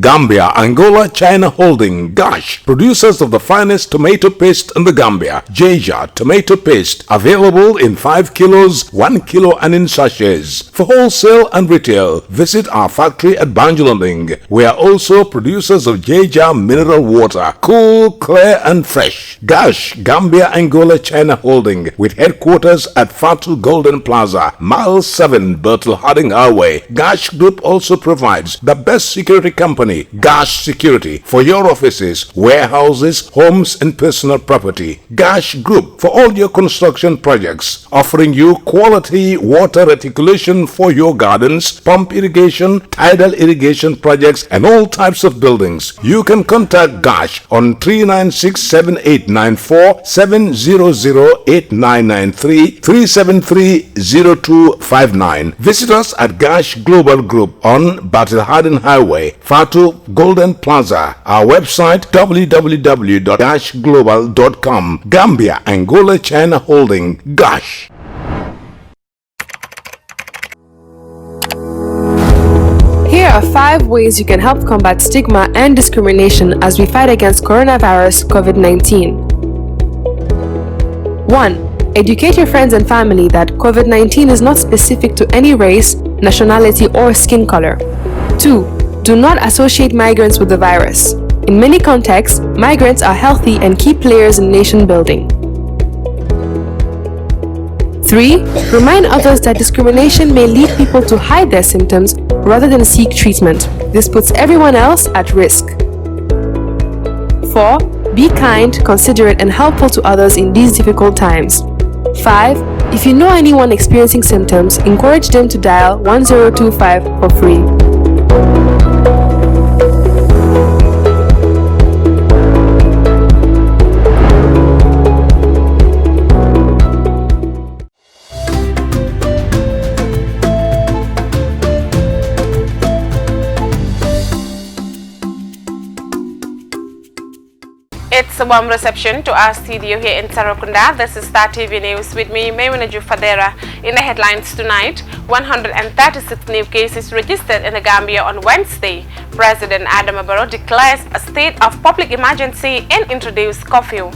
Gambia, Angola, China Holding, Gash, producers of the finest tomato paste in the Gambia. Jaja tomato paste, available in 5 kilos, 1 kilo and in sachets. For wholesale and retail, visit our factory at Banjulanding. We are also producers of Jaja mineral water, cool, clear and fresh. Gash, Gambia, Angola, China Holding, with headquarters at Fatu Golden Plaza, Mile 7, Bertel Harding Highway. Gash Group also provides the best security company, Gash Security, for your offices, warehouses, homes and personal property. Gash Group for all your construction projects, offering you quality water reticulation for your gardens, pump irrigation, tidal irrigation projects and all types of buildings. You can contact Gash on 396-7894, 700-8993, 373-0259. Visit us at Gash Global Group on Battle Harden Highway, Fatu Golden Plaza. Our website www.gashglobal.com. Gambia, Angola, China Holding, Gash. Here are 5 ways you can help combat stigma and discrimination as we fight against coronavirus COVID-19. 1. Educate your friends and family that COVID-19 is not specific to any race, nationality, or skin color. 2. Do not associate migrants with the virus. In many contexts, migrants are healthy and key players in nation building. 3. Remind others that discrimination may lead people to hide their symptoms rather than seek treatment. This puts everyone else at risk. 4. Be kind, considerate, and helpful to others in these difficult times. 5. If you know anyone experiencing symptoms, encourage them to dial 1025 for free. 'It's a warm reception to our studio here in Sarakunda. This is Star TV News with me, Maymunaju Fadera. In the headlines tonight, 136 new cases registered in the Gambia on Wednesday. President Adama Barrow declares a state of public emergency and introduced curfew.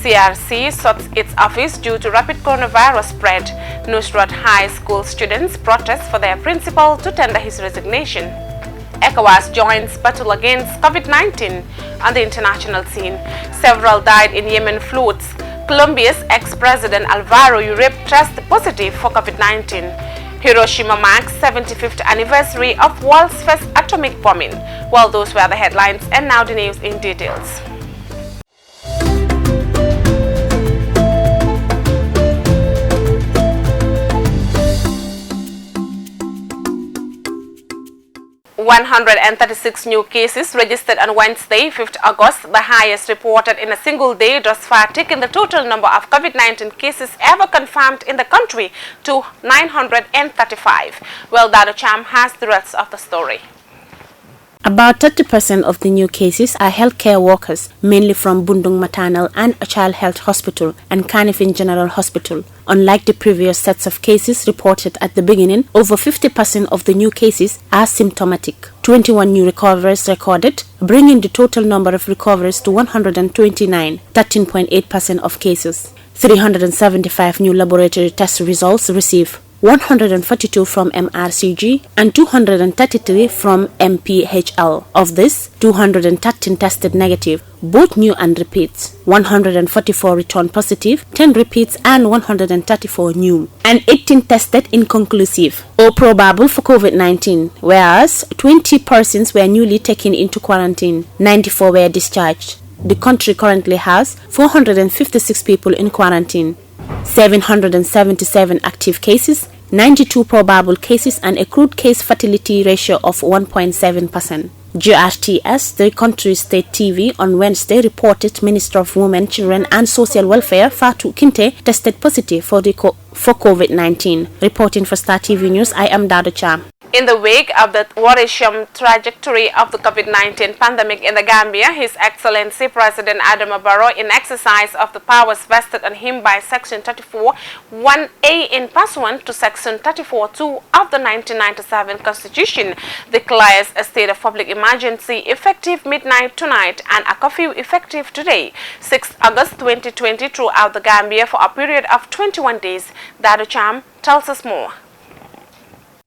CRC shuts its office due to rapid coronavirus spread. Newsroom High School students protest for their principal to tender his resignation. ECOWAS joins battle against COVID-19 on the international scene. Several died in Yemen floods. Colombia's ex-president Alvaro Uribe tested positive for COVID-19. Hiroshima marks 75th anniversary of world's first atomic bombing. Well, those were the headlines, and now the news in details. 136 new cases registered on Wednesday, 5th August, the highest reported in a single day, thus far taking the total number of COVID-19 cases ever confirmed in the country to 935. Well, Dado Cham has the rest of the story. About 30% of the new cases are healthcare workers, mainly from Bundung Maternal and Child Health Hospital and Kanifing General Hospital. Unlike the previous sets of cases reported at the beginning, over 50% of the new cases are symptomatic. 21 new recoveries recorded, bringing the total number of recoveries to 129, 13.8% of cases. 375 new laboratory test results received. 142 from MRCG and 233 from MPHL. Of this, 213 tested negative, both new and repeats. 144 returned positive, 10 repeats and 134 new. And 18 tested inconclusive or probable for COVID-19, whereas 20 persons were newly taken into quarantine. 94 were discharged. The country currently has 456 people in quarantine. 777 active cases, 92 probable cases and a crude case fatality ratio of 1.7%. GRTS, the country's state TV, on Wednesday reported Minister of Women, Children and Social Welfare, Fatou Kinte, tested positive for COVID-19. Reporting for Star TV News, I am Dado Cham. In the wake of the worrisome trajectory of the COVID-19 pandemic in the Gambia, His Excellency President Adama Barrow, in exercise of the powers vested on him by Section 34(1)(a) in pursuant to Section 34(2) of the 1997 Constitution, declares a state of public emergency effective midnight tonight and a curfew effective today, 6th August 2020, throughout the Gambia for a period of 21 days. Dado Cham tells us more.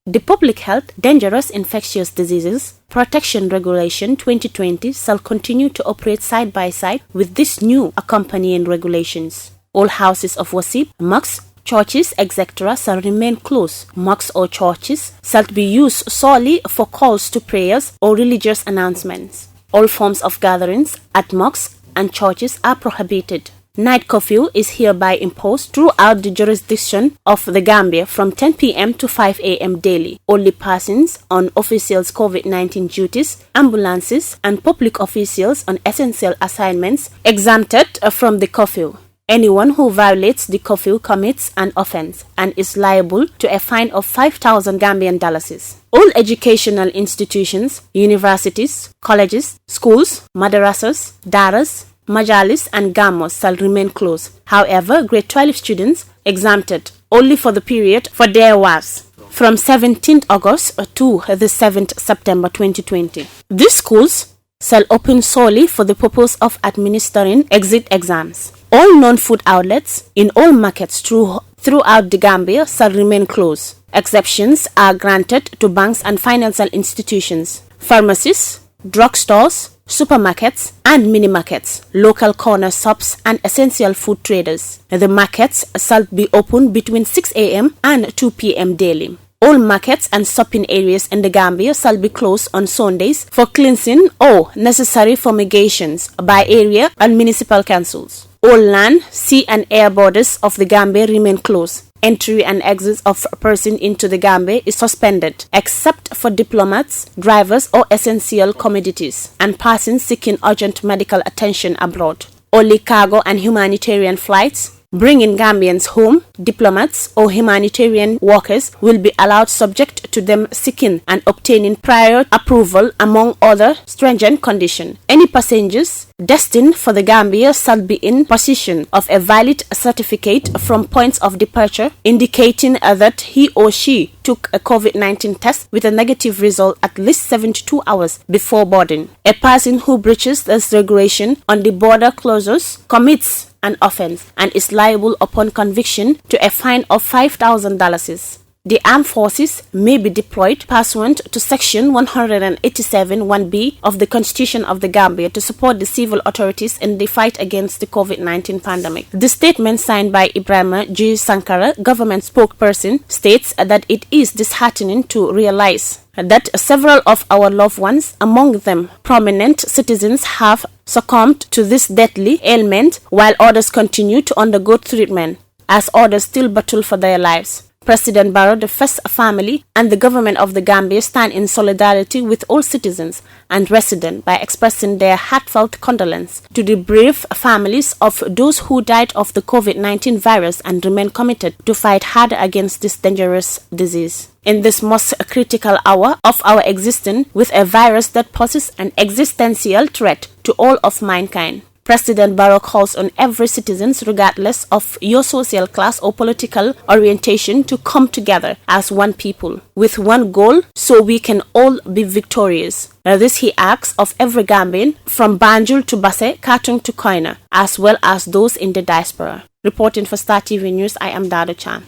The Public Health, Dangerous Infectious Diseases Protection Regulation 2020 shall continue to operate side by side with these new accompanying regulations. All houses of worship, mosques, churches, etc. shall remain closed. Mosques or churches shall be used solely for calls to prayers or religious announcements. All forms of gatherings at mosques and churches are prohibited. Night curfew is hereby imposed throughout the jurisdiction of the Gambia from 10 p.m. to 5 a.m. daily. Only persons on officials' COVID-19 duties, ambulances, and public officials on essential assignments exempted from the curfew. Anyone who violates the curfew commits an offense and is liable to a fine of 5,000 Gambian dollars. All educational institutions, universities, colleges, schools, madrasas, daras, majalis and gamos shall remain closed. However, grade 12 students exempted only for the period for their was from 17th August to the 7th September 2020. These schools shall open solely for the purpose of administering exit exams. All non-food outlets in all markets throughout the Gambia shall remain closed. Exceptions are granted to banks and financial institutions, pharmacies, drugstores, supermarkets and mini-markets, local corner shops and essential food traders. The markets shall be open between 6 a.m. and 2 p.m. daily. All markets and shopping areas in the Gambia shall be closed on Sundays for cleansing or necessary fumigations by area and municipal councils. All land, sea and air borders of the Gambia remain closed. Entry and exit of a person into the Gambia is suspended, except for diplomats, drivers or essential commodities, and persons seeking urgent medical attention abroad. Only cargo and humanitarian flights bringing Gambians home, diplomats or humanitarian workers will be allowed subject to them seeking and obtaining prior approval among other stringent conditions. Any passengers destined for the Gambia shall be in possession of a valid certificate from points of departure indicating that he or she took a COVID-19 test with a negative result at least 72 hours before boarding. A person who breaches this regulation on the border closures commits an offense and is liable upon conviction to a fine of $5,000. The armed forces may be deployed pursuant to Section 187(1)(b) of the Constitution of the Gambia to support the civil authorities in the fight against the COVID-19 pandemic. The statement signed by Ibrahima G. Sankara, government spokesperson, states that it is disheartening to realize that several of our loved ones, among them prominent citizens, have succumbed to this deadly ailment while others continue to undergo treatment, as others still battle for their lives. President Barrow, the first family, and the government of the Gambia stand in solidarity with all citizens and residents by expressing their heartfelt condolence to the brave families of those who died of the COVID-19 virus and remain committed to fight hard against this dangerous disease. In this most critical hour of our existence with a virus that poses an existential threat to all of mankind, President Barrow calls on every citizen, regardless of your social class or political orientation, to come together as one people with one goal so we can all be victorious. This he asks of every Gambian from Banjul to Basse, Katong to Koina, as well as those in the diaspora. Reporting for Star TV News, I am Dado Chan.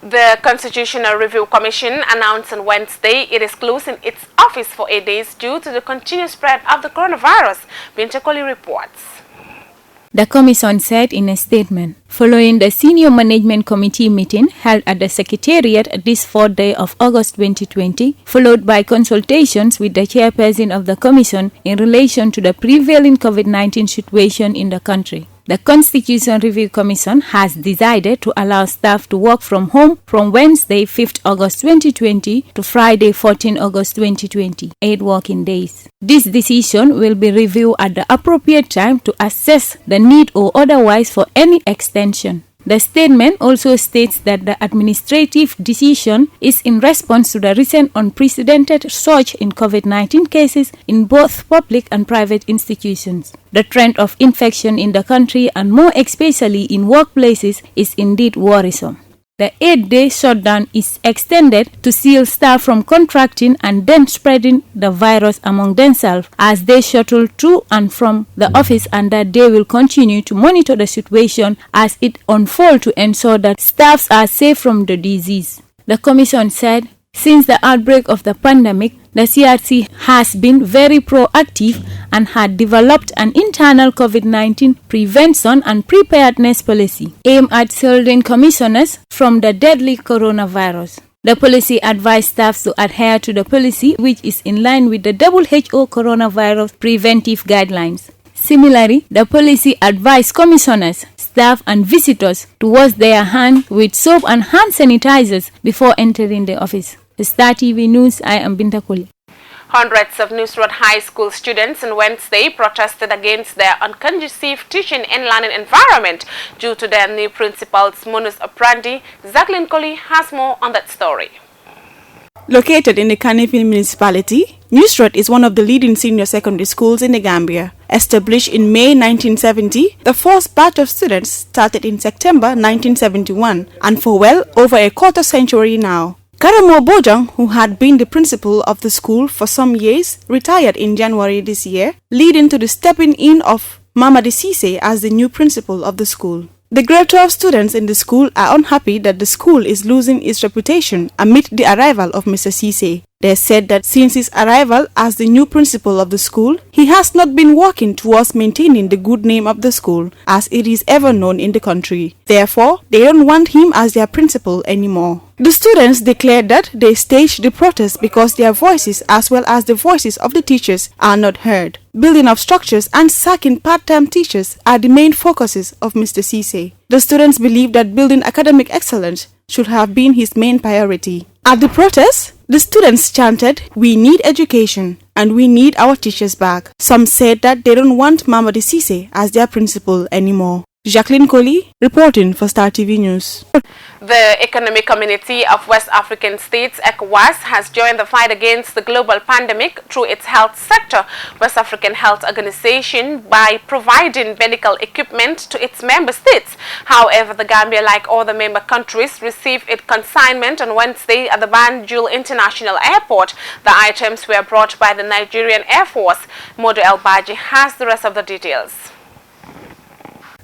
The Constitutional Review Commission announced on Wednesday it is closing its office for 8 days due to the continued spread of the coronavirus. Binta Koli reports. The Commission said in a statement, following the Senior Management Committee meeting held at the Secretariat this 4th day of August 2020, followed by consultations with the Chairperson of the Commission in relation to the prevailing COVID-19 situation in the country. The Constitution Review Commission has decided to allow staff to work from home from Wednesday 5th August 2020 to Friday 14 August 2020, 8 working days. This decision will be reviewed at the appropriate time to assess the need or otherwise for any extension. The statement also states that the administrative decision is in response to the recent unprecedented surge in COVID-19 cases in both public and private institutions. The trend of infection in the country, and more especially in workplaces, is indeed worrisome. The 8-day shutdown is extended to seal staff from contracting and then spreading the virus among themselves as they shuttle to and from the office, and that they will continue to monitor the situation as it unfolds to ensure that staffs are safe from the disease. The Commission said, since the outbreak of the pandemic, the CRC has been very proactive and had developed an internal COVID-19 prevention and preparedness policy aimed at shielding commissioners from the deadly coronavirus. The policy advised staff to adhere to the policy, which is in line with the WHO coronavirus preventive guidelines. Similarly, the policy advised commissioners, staff and visitors to wash their hands with soap and hand sanitizers before entering the office. Star TV News, I am Binta Koli. Hundreds of Newsroom High School students on Wednesday protested against their unconducive teaching and learning environment due to their new principal's modus operandi. Jacqueline Colley has more on that story. Located in the Kanifing municipality, Newsroom is one of the leading senior secondary schools in the Gambia. Established in May 1970, the first batch of students started in September 1971 and for well over a quarter century now. Karamo Bojang, who had been the principal of the school for some years, retired in January this year, leading to the stepping in of Mamadi Cisse as the new principal of the school. The grade 12 students in the school are unhappy that the school is losing its reputation amid the arrival of Mr. Cisse. They said that since his arrival as the new principal of the school, he has not been working towards maintaining the good name of the school as it is ever known in the country. Therefore, they don't want him as their principal anymore. The students declared that they staged the protest because their voices as well as the voices of the teachers are not heard. Building of structures and sacking part-time teachers are the main focuses of Mr. Cisse. The students believe that building academic excellence should have been his main priority. At the protest, the students chanted, "We need education and we need our teachers back." Some said that they don't want Mamadi Cisse as their principal anymore. Jacqueline Colley, reporting for Star TV News. The Economic Community of West African States, ECOWAS, has joined the fight against the global pandemic through its health sector, West African Health Organization, by providing medical equipment to its member states. However, the Gambia, like all the member countries, received its consignment on Wednesday at the Banjul International Airport. The items were brought by the Nigerian Air Force. Modu El Baji has the rest of the details.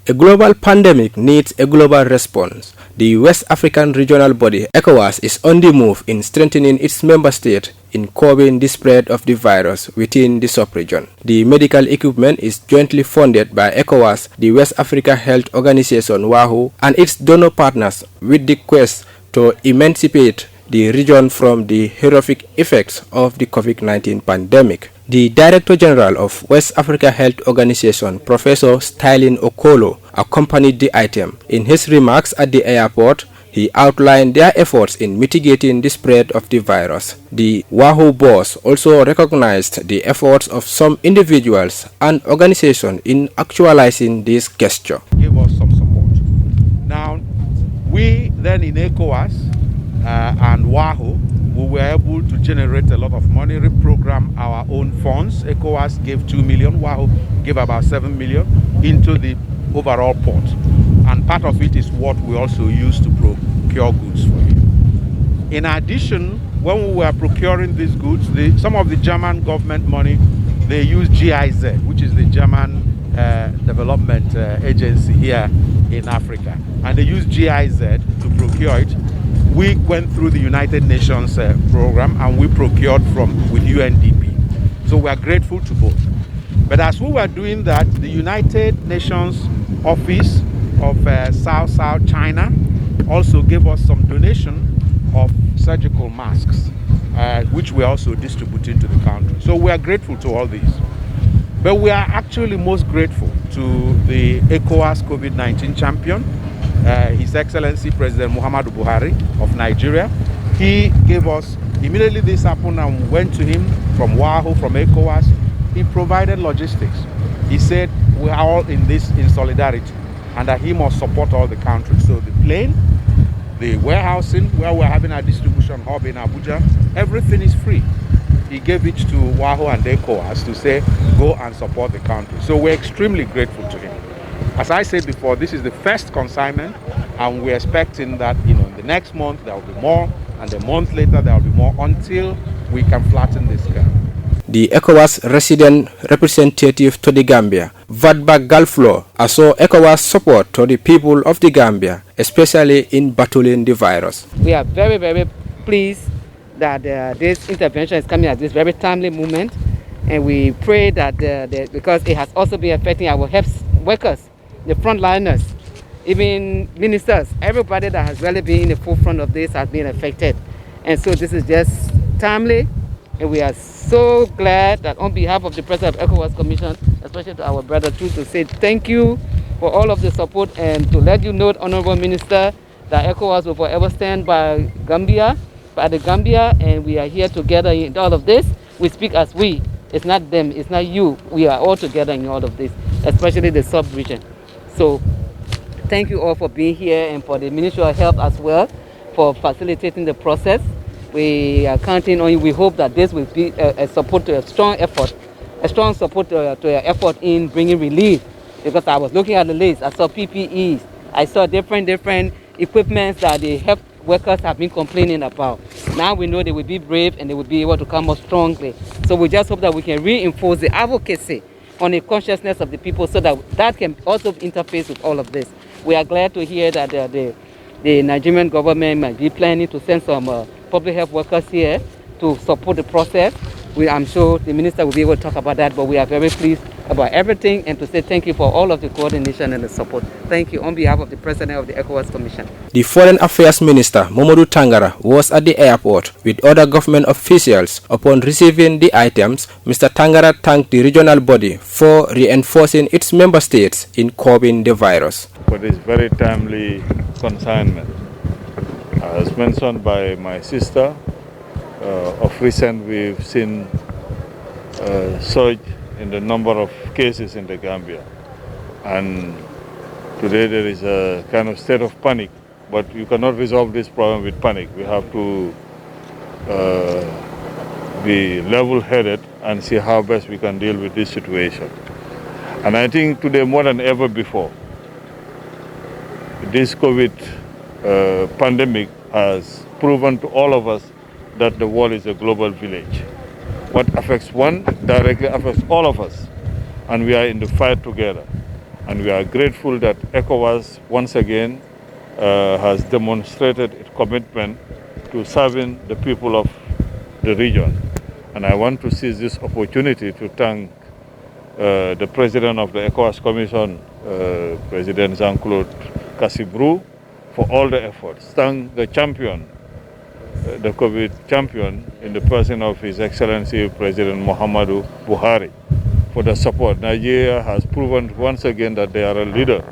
A global pandemic needs a global response. The West African regional body, ECOWAS, is on the move in strengthening its member state in curbing the spread of the virus within the sub-region. The medical equipment is jointly funded by ECOWAS, the West Africa Health Organization WAHO, and its donor partners with the quest to emancipate the region from the horrific effects of the COVID-19 pandemic. The Director General of West Africa Health Organization, Professor Stylin Okolo, accompanied the item. In his remarks at the airport, he outlined their efforts in mitigating the spread of the virus. The WAHO boss also recognized the efforts of some individuals and organizations in actualizing this gesture. Give us some support. Now, we then in ECOWAS and WAHO, we were able to generate a lot of money, reprogram our own funds. ECOWAS gave 2 million, WAHO gave about 7 million into the overall pot. And part of it is what we also use to procure goods for you. In addition, when we were procuring these goods, some of the German government money, they use GIZ, which is the German development agency here in Africa. And they use GIZ to procure it. We went through the United Nations program and we procured with UNDP. So we are grateful to both. But as we were doing that, the United Nations Office of South China also gave us some donation of surgical masks, which we are also distributing to the country. So we are grateful to all these. But we are actually most grateful to the ECOWAS COVID-19 champion, His Excellency President Muhammadu Buhari of Nigeria. He gave us, immediately this happened and we went to him from WAHO, from ECOWAS. He provided logistics. He said we are all in this in solidarity. and that he must support all the countries. So the plane, the warehousing, where we're having our distribution hub in Abuja, everything is free. He gave it to WAHO and ECOWAS to say, go and support the country. So we're extremely grateful to him. As I said before, this is the first consignment, and we're expecting that, in the next month there will be more, and the month later there will be more, until we can flatten this curve. The ECOWAS resident representative to the Gambia, Vadbak Galflo, assure ECOWAS support to the people of the Gambia, especially in battling the virus. We are very, very pleased that this intervention is coming at this very timely moment, and we pray that because it has also been affecting our health workers, the frontliners, even ministers, everybody that has really been in the forefront of this has been affected. And so this is just timely, and we are so glad that on behalf of the President of ECOWAS Commission, especially to our brother too, to say thank you for all of the support, and to let you know, Honorable Minister, that ECOWAS will forever stand by the Gambia, and we are here together in all of this. We speak as we. It's not them, it's not you. We are all together in all of this, especially the sub-region. So thank you all for being here, and for the Ministry of Health as well for facilitating the process. We are counting on you. We hope that this will be a support to a strong support to your effort in bringing relief. Because I was looking at the list, I saw PPEs, I saw different equipments that the health workers have been complaining about. Now we know they will be brave and they will be able to come up strongly. So we just hope that we can reinforce the advocacy on the consciousness of the people, so that can also interface with all of this. We are glad to hear that the Nigerian government might be planning to send some public health workers here to support the process. I'm sure the minister will be able to talk about that, but we are very pleased about everything, and to say thank you for all of the coordination and the support. Thank you on behalf of the President of the ECOWAS Commission. The Foreign Affairs Minister, Momodu Tangara, was at the airport with other government officials. Upon receiving the items, Mr. Tangara thanked the regional body for reinforcing its member states in curbing the virus. For this very timely consignment, as mentioned by my sister, of recent we've seen a surge in the number of cases in the Gambia, and today there is a kind of state of panic, but you cannot resolve this problem with panic. We have to be level-headed and see how best we can deal with this situation. And I think today more than ever before, this COVID pandemic has proven to all of us that the world is a global village. What affects one directly affects all of us, and we are in the fight together. And we are grateful that ECOWAS once again has demonstrated its commitment to serving the people of the region. And I want to seize this opportunity to thank the President of the ECOWAS Commission, President Jean-Claude Cassibrou, for all the efforts. Thank the champion, the COVID champion, in the person of His Excellency President Muhammadu Buhari, for the support. Nigeria has proven once again that they are a leader,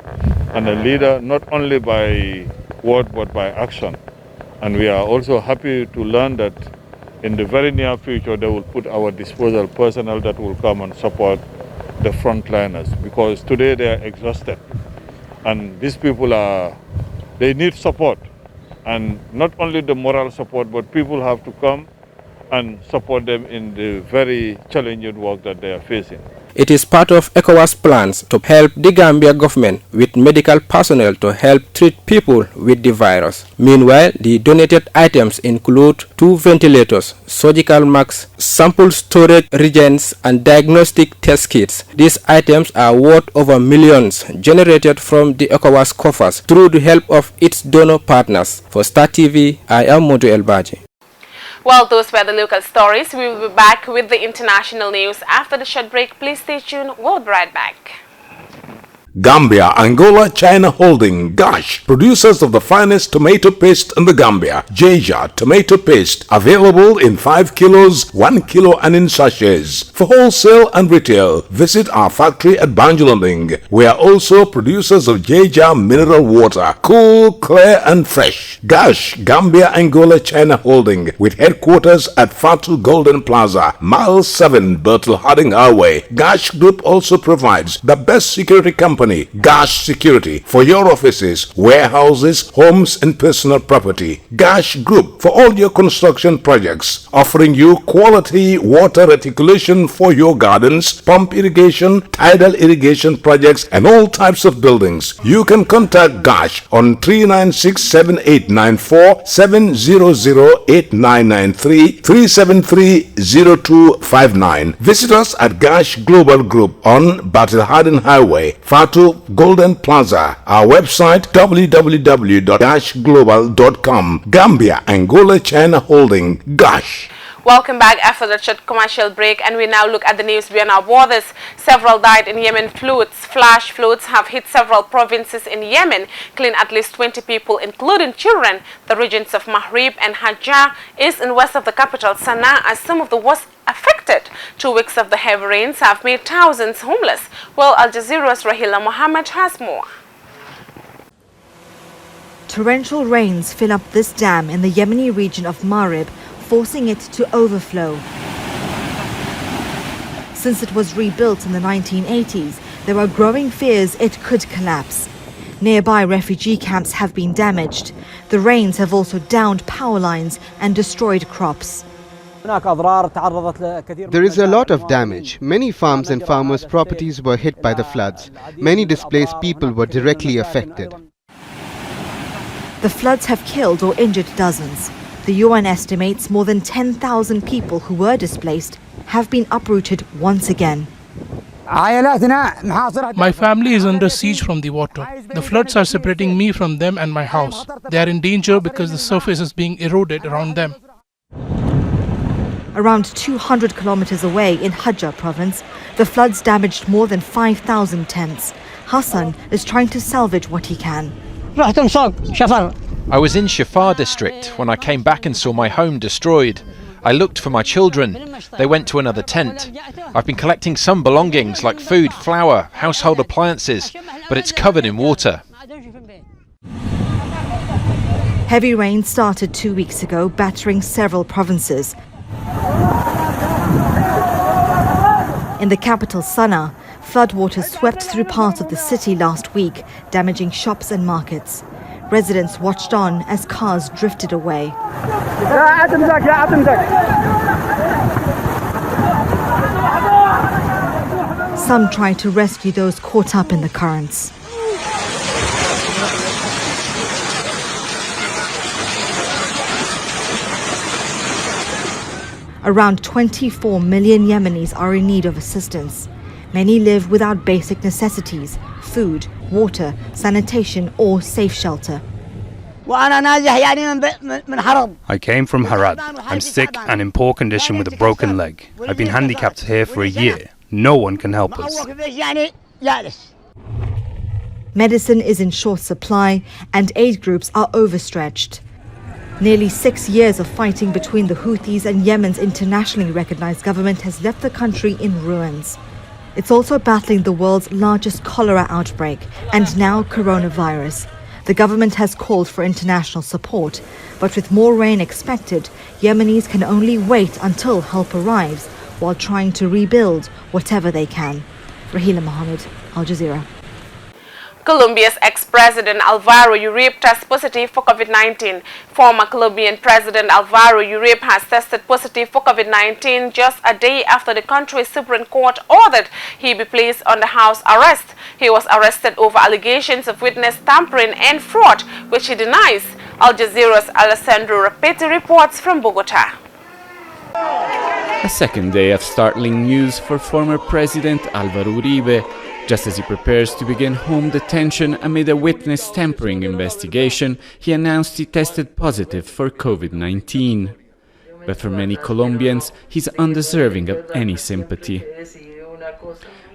and a leader not only by word but by action. And we are also happy to learn that in the very near future they will put our disposal personnel that will come and support the frontliners, because today they are exhausted, and these people they need support. And not only the moral support, but people have to come and support them in the very challenging work that they are facing. It is part of ECOWAS plans to help the Gambia government with medical personnel to help treat people with the virus. Meanwhile, the donated items include 2 ventilators, surgical masks, sample storage reagents, and diagnostic test kits. These items are worth over millions generated from the ECOWAS coffers through the help of its donor partners. For Star TV, I am Modu Elbaji. Well, those were the local stories. We will be back with the international news after the short break. Please stay tuned. We'll be right back. Gambia, Angola, China Holding, Gosh, producers of the finest tomato paste in the Gambia. Jeja tomato paste, available in 5 kilos, 1 kilo and in sachets. For wholesale and retail, visit our factory at Banjulanding. We are also producers of Jeja mineral water, cool, clear and fresh. Gosh, Gambia, Angola, China Holding, with headquarters at Fatu Golden Plaza, Mile 7, Bertel Harding Highway. Gosh Group also provides the best security company company, Gash Security, for your offices, warehouses, homes and personal property. Gash Group for all your construction projects, offering you quality water reticulation for your gardens, pump irrigation, tidal irrigation projects and all types of buildings. You can contact Gash on 396-7894, 700-8993, 373-0259. Visit us at Gash Global Group on Battle Harden Highway, Fatu Golden Plaza. Our website www.gashglobal.com. Gambia, Angola, China Holding. Gash. Welcome back after the short commercial break, and we now look at the news beyond our borders. Several died in Yemen floods. Flash floods have hit several provinces in Yemen, killing at least 20 people, including children. The regions of Mahrib and Hajjah, east and west of the capital Sana'a, are some of the worst affected. 2 weeks of the heavy rains have made thousands homeless. Well, Al Jazeera's Rahila Mohammed has more. Torrential rains fill up this dam in the Yemeni region of Marib, forcing it to overflow. Since it was rebuilt in the 1980s, there are growing fears it could collapse. Nearby refugee camps have been damaged. The rains have also downed power lines and destroyed crops. There is a lot of damage. Many farms and farmers' properties were hit by the floods. Many displaced people were directly affected. The floods have killed or injured dozens. The UN estimates more than 10,000 people who were displaced have been uprooted once again. My family is under siege from the water. The floods are separating me from them and my house. They are in danger because the surface is being eroded around them. Around 200 kilometers away in Hajjah province, the floods damaged more than 5,000 tents. Hassan is trying to salvage what he can. I was in Shafar district when I came back and saw my home destroyed. I looked for my children. They went to another tent. I've been collecting some belongings like food, flour, household appliances, but it's covered in water. Heavy rain started 2 weeks ago, battering several provinces. In the capital, Sana'a, floodwaters swept through parts of the city last week, damaging shops and markets. Residents watched on as cars drifted away. Some tried to rescue those caught up in the currents. Around 24 million Yemenis are in need of assistance. Many live without basic necessities, food, water, sanitation or safe shelter. I came from Harad. I'm sick and in poor condition with a broken leg. I've been handicapped here for a year. No one can help us. Medicine is in short supply and aid groups are overstretched. Nearly 6 years of fighting between the Houthis and Yemen's internationally recognized government has left the country in ruins. It's also battling the world's largest cholera outbreak and now coronavirus. The government has called for international support, but with more rain expected, Yemenis can only wait until help arrives while trying to rebuild whatever they can. Rahila Mohammed, Al Jazeera. Colombia's ex-president Alvaro Uribe tests positive for COVID-19. Former Colombian President Alvaro Uribe has tested positive for COVID-19 just a day after the country's Supreme Court ordered he be placed under house arrest. He was arrested over allegations of witness tampering and fraud, which he denies. Al Jazeera's Alessandro Rapetti reports from Bogota. A second day of startling news for former President Alvaro Uribe. Just as he prepares to begin home detention amid a witness tampering investigation, he announced he tested positive for COVID-19. But for many Colombians, he's undeserving of any sympathy.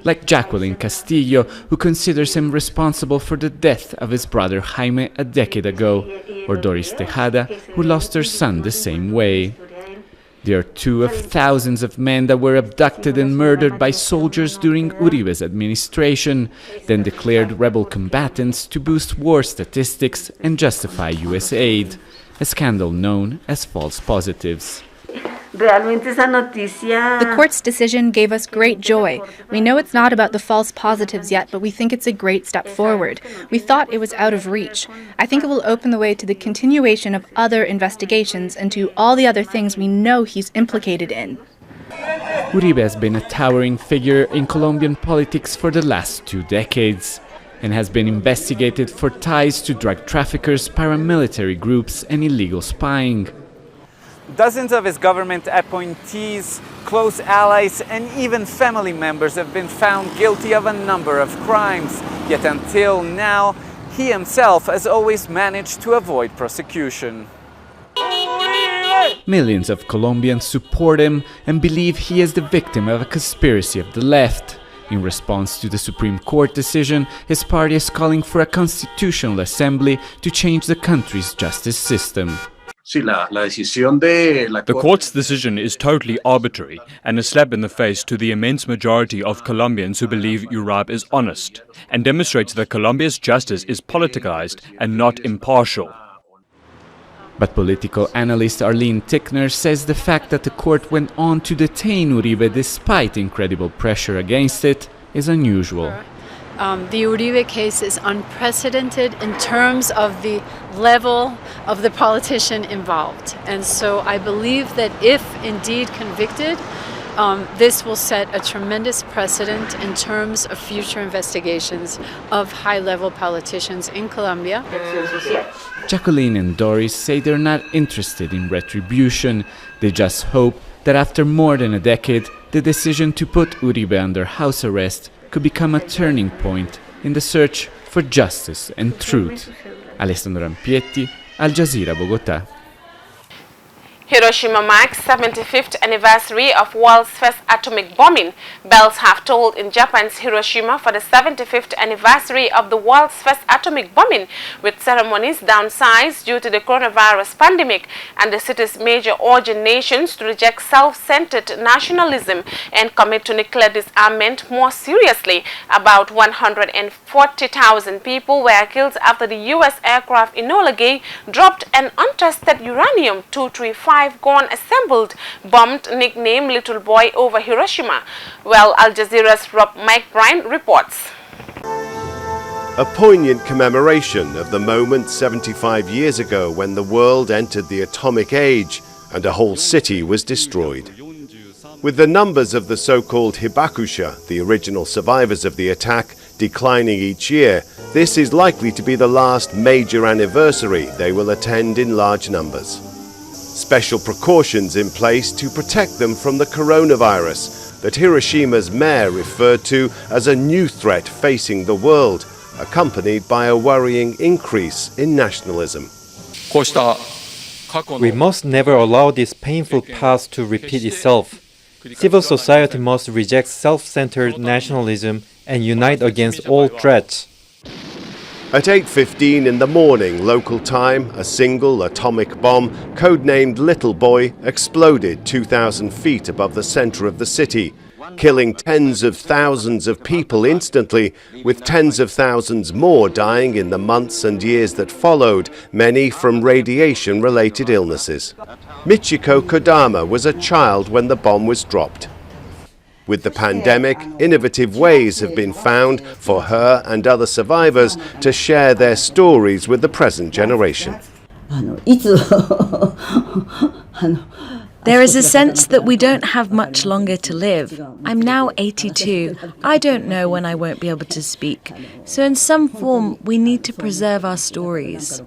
Like Jacqueline Castillo, who considers him responsible for the death of his brother Jaime a decade ago, or Doris Tejada, who lost her son the same way. They are two of thousands of men that were abducted and murdered by soldiers during Uribe's administration, then declared rebel combatants to boost war statistics and justify US aid, a scandal known as false positives. The court's decision gave us great joy. We know it's not about the false positives yet, but we think it's a great step forward. We thought it was out of reach. I think it will open the way to the continuation of other investigations and to all the other things we know he's implicated in. Uribe has been a towering figure in Colombian politics for the last 2 decades and has been investigated for ties to drug traffickers, paramilitary groups, and illegal spying. Dozens of his government appointees, close allies, and even family members have been found guilty of a number of crimes. Yet until now, he himself has always managed to avoid prosecution. Millions of Colombians support him and believe he is the victim of a conspiracy of the left. In response to the Supreme Court decision, his party is calling for a constitutional assembly to change the country's justice system. The court's decision is totally arbitrary and a slap in the face to the immense majority of Colombians who believe Uribe is honest, and demonstrates that Colombia's justice is politicized and not impartial. But political analyst Arlene Tickner says the fact that the court went on to detain Uribe despite incredible pressure against it is unusual. The Uribe case is unprecedented in terms of the level of the politician involved. And so I believe that if indeed convicted, this will set a tremendous precedent in terms of future investigations of high-level politicians in Colombia. Jacqueline and Doris say they're not interested in retribution. They just hope that after more than a decade, the decision to put Uribe under house arrest could become a turning point in the search for justice and truth. Alessandro Rampietti, Al Jazeera, Bogotá. Hiroshima marks 75th anniversary of world's first atomic bombing. Bells have tolled in Japan's Hiroshima for the 75th anniversary of the world's first atomic bombing, with ceremonies downsized due to the coronavirus pandemic, and the city's major urging nations to reject self-centered nationalism and commit to nuclear disarmament more seriously. About 140,000 people were killed after the U.S. aircraft Enola Gay dropped an untested uranium-235 gun assembled bombed nicknamed Little Boy over Hiroshima. Well, Al Jazeera's Mike Bryan reports. A poignant commemoration of the moment 75 years ago when the world entered the atomic age and a whole city was destroyed. With the numbers of the so-called hibakusha, the original survivors of the attack, declining each year, this is likely to be the last major anniversary they will attend in large numbers. Special precautions in place to protect them from the coronavirus that Hiroshima's mayor referred to as a new threat facing the world, accompanied by a worrying increase in nationalism. We must never allow this painful past to repeat itself. Civil society must reject self-centered nationalism and unite against all threats. At 8:15 in the morning local time, a single atomic bomb, codenamed Little Boy, exploded 2,000 feet above the center of the city, killing tens of thousands of people instantly, with tens of thousands more dying in the months and years that followed, many from radiation-related illnesses. Michiko Kodama was a child when the bomb was dropped. With the pandemic, innovative ways have been found for her and other survivors to share their stories with the present generation. There is a sense that we don't have much longer to live. I'm now 82. I don't know when I won't be able to speak. So in some form, we need to preserve our stories.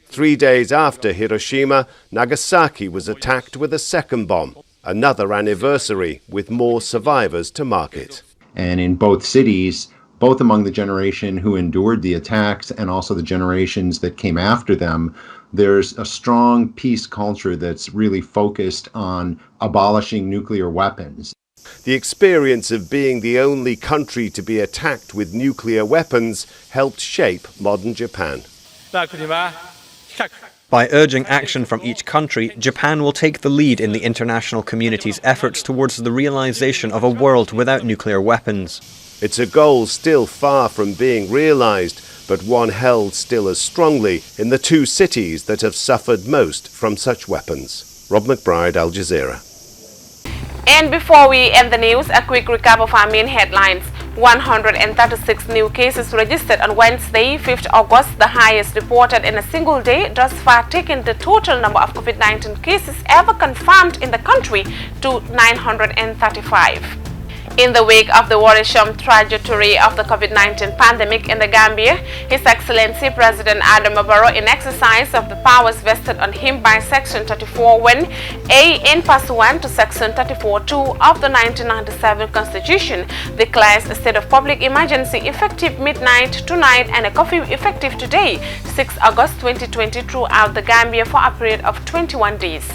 3 days after Hiroshima, Nagasaki was attacked with a second bomb. Another anniversary with more survivors to mark it. And in both cities, both among the generation who endured the attacks and also the generations that came after them, there's a strong peace culture that's really focused on abolishing nuclear weapons. The experience of being the only country to be attacked with nuclear weapons helped shape modern Japan. By urging action from each country, Japan will take the lead in the international community's efforts towards the realization of a world without nuclear weapons. It's a goal still far from being realized, but one held still as strongly in the two cities that have suffered most from such weapons. Rob McBride, Al Jazeera. And before we end the news, a quick recap of our main headlines. 136 new cases registered on Wednesday, 5th August, the highest reported in a single day, thus far taking the total number of COVID-19 cases ever confirmed in the country to 935. In the wake of the worrisome trajectory of the COVID-19 pandemic in the Gambia, His Excellency President Adama Barrow, in exercise of the powers vested on him by Section 34(1) in pursuant to Section 34(2) of the 1997 Constitution, declares a state of public emergency effective midnight tonight and a curfew effective today, 6 August 2020, throughout the Gambia for a period of 21 days.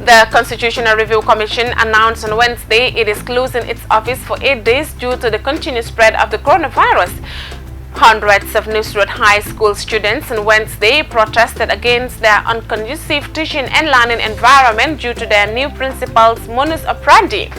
The Constitutional Review Commission announced on Wednesday it is closing its office for 8 days due to the continued spread of the coronavirus. Hundreds of Newsroom High School students on Wednesday protested against their unconducive teaching and learning environment due to their new principal's modus operandi.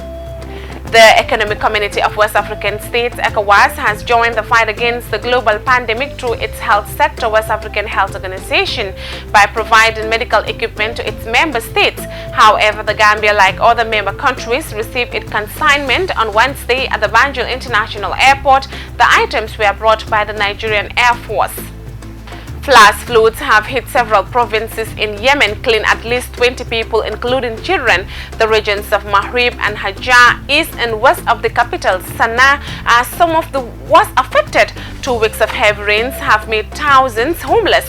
The Economic Community of West African States, ECOWAS, has joined the fight against the global pandemic through its health sector, West African Health Organization, by providing medical equipment to its member states. However, the Gambia, like other member countries, received its consignment on Wednesday at the Banjul International Airport. The items were brought by the Nigerian Air Force. Flash floods have hit several provinces in Yemen, killing at least 20 people, including children. The regions of Maghrib and Hajjah, east and west of the capital, Sana'a, are some of the worst affected. 2 weeks of heavy rains have made thousands homeless.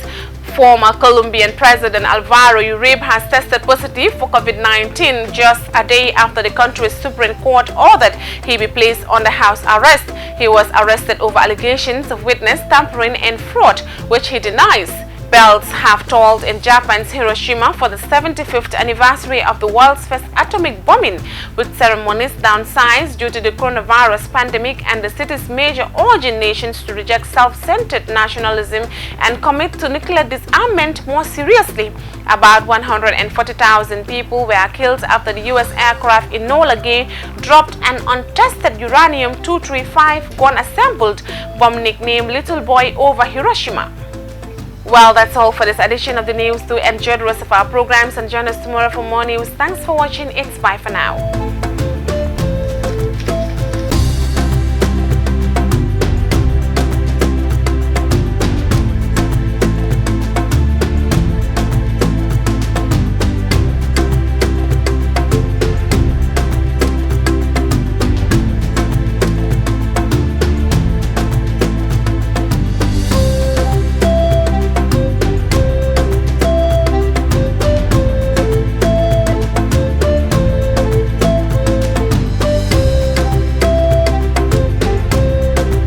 Former Colombian President Alvaro Uribe has tested positive for COVID-19 just a day after the country's Supreme Court ordered he be placed under house arrest. He was arrested over allegations of witness tampering and fraud, which he denies. Bells have tolled in Japan's Hiroshima for the 75th anniversary of the world's first atomic bombing, with ceremonies downsized due to the coronavirus pandemic and the city's major urging nations to reject self-centered nationalism and commit to nuclear disarmament more seriously. About 140,000 people were killed after the U.S. aircraft Enola Gay dropped an untested uranium-235 gun-assembled bomb nicknamed Little Boy over Hiroshima. Well, that's all for this edition of the news. Do enjoy the rest of our programs and join us tomorrow for more news. Thanks for watching. It's bye for now.